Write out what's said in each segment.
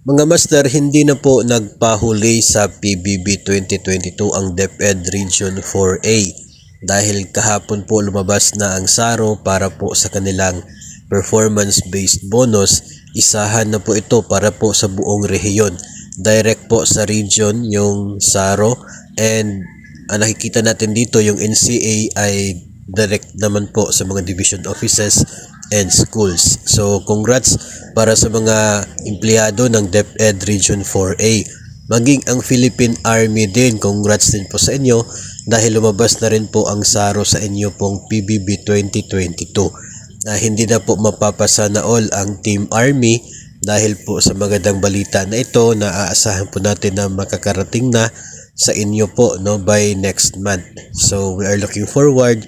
Mga master, hindi na po nagpahuli sa PBB 2022 ang DepEd Region 4A dahil kahapon po lumabas na ang SARO para po sa kanilang performance-based bonus. Isahan na po ito para po sa buong rehiyon. Direct po sa region yung SARO, and nakikita natin dito yung NCA ay direct naman po sa mga division offices and schools. So congrats para sa mga empleyado ng DepEd Region 4A. Maging ang Philippine Army din, congrats din po sa inyo dahil lumabas na rin po ang SARO sa inyo pong PBB 2022. Hindi na po mapapasa na all ang Team Army dahil po sa magandang balita na ito na aasahan po natin na makakarating na sa inyo po by next month. So we are looking forward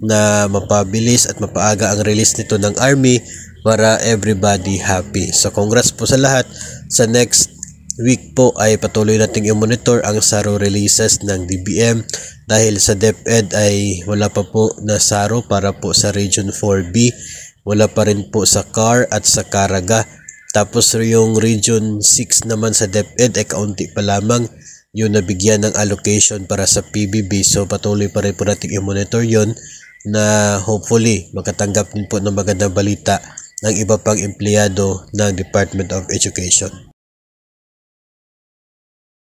na mapabilis at mapaaga ang release nito ng Army para everybody happy. So congrats po sa lahat. Sa next week po ay patuloy nating i-monitor ang SARO releases ng DBM dahil sa DepEd ay wala pa po na SARO para po sa Region 4B. Wala pa rin po sa CAR at sa Caraga. Tapos yung Region 6 naman sa DepEd ay kaunti pa lamang yung nabigyan ng allocation para sa PBB. So patuloy pa rin po nating i-monitor yon na hopefully makatanggap din po ng magandang balita ng iba pang empleyado ng Department of Education.